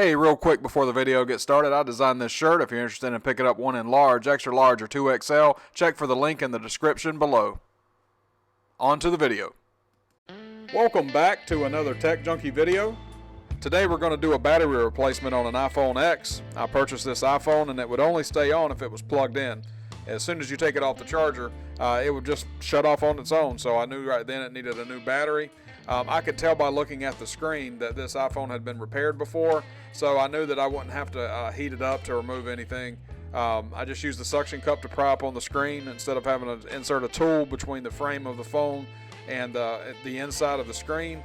Hey, real quick before the video gets started, I designed this shirt. If you're interested in picking up one in large, extra large, or 2XL, check for the link in the description below. On to the video. Welcome back to another Tech Junkie video. Today we're going to do a battery replacement on an iPhone X. I purchased this iPhone and it would only stay on if it was plugged in. As soon as you take it off the charger, it would just shut off on its own, so I knew right then it needed a new battery. I could tell by looking at the screen that this iPhone had been repaired before, so I knew that I wouldn't have to heat it up to remove anything. I just used the suction cup to pry up on the screen instead of having to insert a tool between the frame of the phone and the inside of the screen.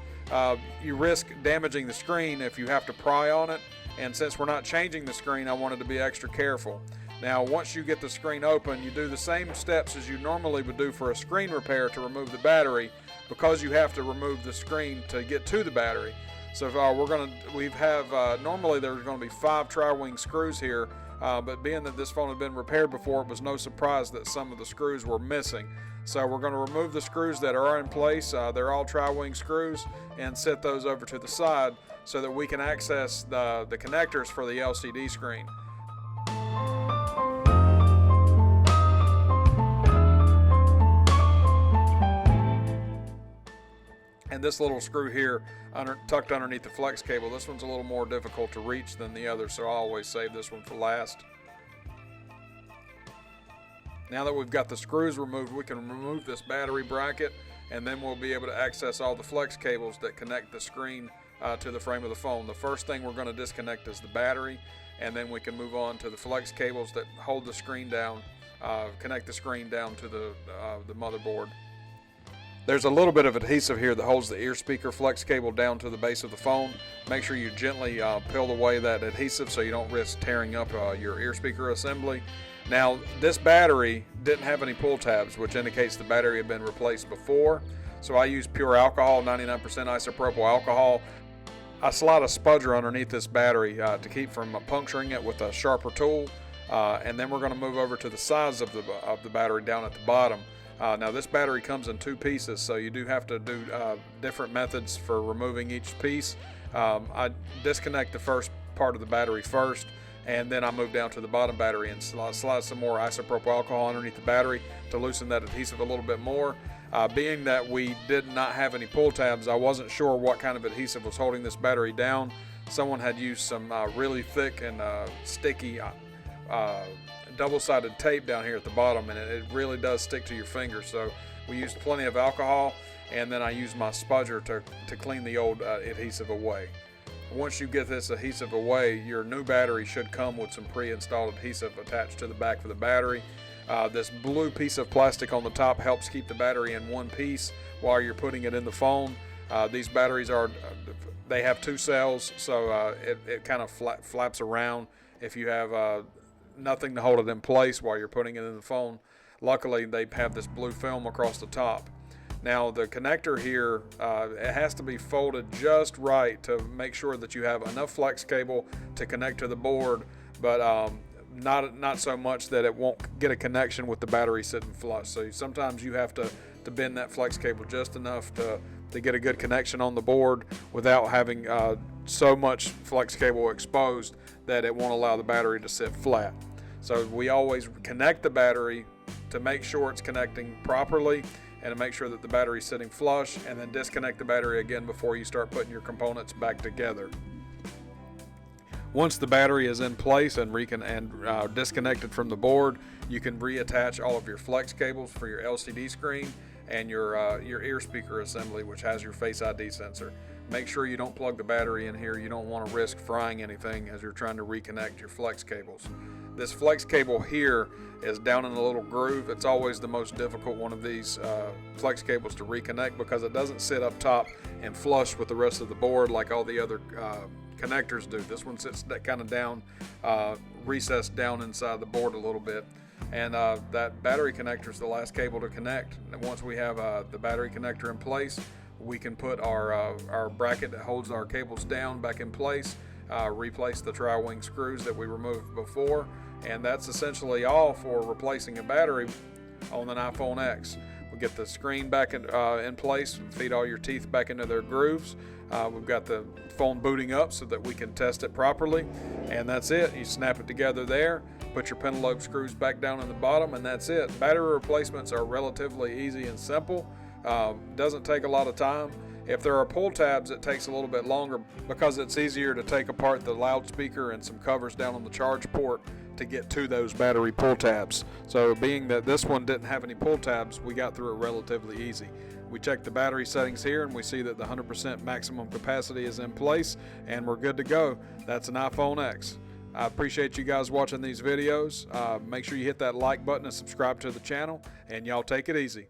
You risk damaging the screen if you have to pry on it, and since we're not changing the screen, I wanted to be extra careful. Now, once you get the screen open, you do the same steps as you normally would do for a screen repair to remove the battery, because you have to remove the screen to get to the battery. So normally there's going to be 5 tri-wing screws here, but being that this phone had been repaired before, it was no surprise that some of the screws were missing. So we're going to remove the screws that are in place. They're all tri-wing screws, and set those over to the side so that we can access the connectors for the LCD screen. And this little screw here tucked underneath the flex cable, this one's a little more difficult to reach than the other, so I always save this one for last. Now that we've got the screws removed, we can remove this battery bracket, and then we'll be able to access all the flex cables that connect the screen to the frame of the phone. The first thing we're going to disconnect is the battery, and then we can move on to the flex cables that hold the screen down, connect the screen down to the motherboard. There's a little bit of adhesive here that holds the ear speaker flex cable down to the base of the phone. Make sure you gently peel away that adhesive so you don't risk tearing up your ear speaker assembly. Now, this battery didn't have any pull tabs, which indicates the battery had been replaced before. So I use pure alcohol, 99% isopropyl alcohol. I slide a spudger underneath this battery to keep from puncturing it with a sharper tool. And then we're going to move over to the sides of the battery down at the bottom. Now this battery comes in 2 pieces, so you do have to do different methods for removing each piece. I disconnect the first part of the battery first, and then I move down to the bottom battery and slide some more isopropyl alcohol underneath the battery to loosen that adhesive a little bit more. Being that we did not have any pull tabs, I wasn't sure what kind of adhesive was holding this battery down. Someone had used some really thick and sticky double-sided tape down here at the bottom, and it really does stick to your finger. So we used plenty of alcohol, and then I used my spudger to clean the old adhesive away. Once you get this adhesive away, your new battery should come with some pre-installed adhesive attached to the back of the battery. This blue piece of plastic on the top helps keep the battery in one piece while you're putting it in the phone. These batteries they have 2 cells, so it kind of flaps around if you have nothing to hold it in place while you're putting it in the phone. Luckily, they have this blue film across the top. Now the connector here, it has to be folded just right to make sure that you have enough flex cable to connect to the board, but not so much that it won't get a connection with the battery sitting flush. So sometimes you have to bend that flex cable just enough to get a good connection on the board without having so much flex cable exposed that it won't allow the battery to sit flat. So we always connect the battery to make sure it's connecting properly and to make sure that the battery is sitting flush, and then disconnect the battery again before you start putting your components back together. Once the battery is in place and disconnected from the board, you can reattach all of your flex cables for your LCD screen and your ear speaker assembly, which has your Face ID sensor. Make sure you don't plug the battery in here. You don't want to risk frying anything as you're trying to reconnect your flex cables. This flex cable here is down in a little groove. It's always the most difficult one of these flex cables to reconnect because it doesn't sit up top and flush with the rest of the board like all the other connectors do. This one sits kind of down, recessed down inside the board a little bit. And that battery connector is the last cable to connect. And once we have the battery connector in place, we can put our bracket that holds our cables down back in place, replace the tri-wing screws that we removed before, and that's essentially all for replacing a battery on an iPhone X. We'll get the screen back in place and feed all your teeth back into their grooves. We've got the phone booting up so that we can test it properly, and that's it. You snap it together there, put your pentalobe screws back down in the bottom, and that's it. Battery replacements are relatively easy and simple. Doesn't take a lot of time. If there are pull tabs, it takes a little bit longer because it's easier to take apart the loudspeaker and some covers down on the charge port to get to those battery pull tabs. So being that this one didn't have any pull tabs, we got through it relatively easy. We checked the battery settings here and we see that the 100% maximum capacity is in place and we're good to go. That's an iPhone X. I appreciate you guys watching these videos. Make sure you hit that like button and subscribe to the channel, and y'all take it easy.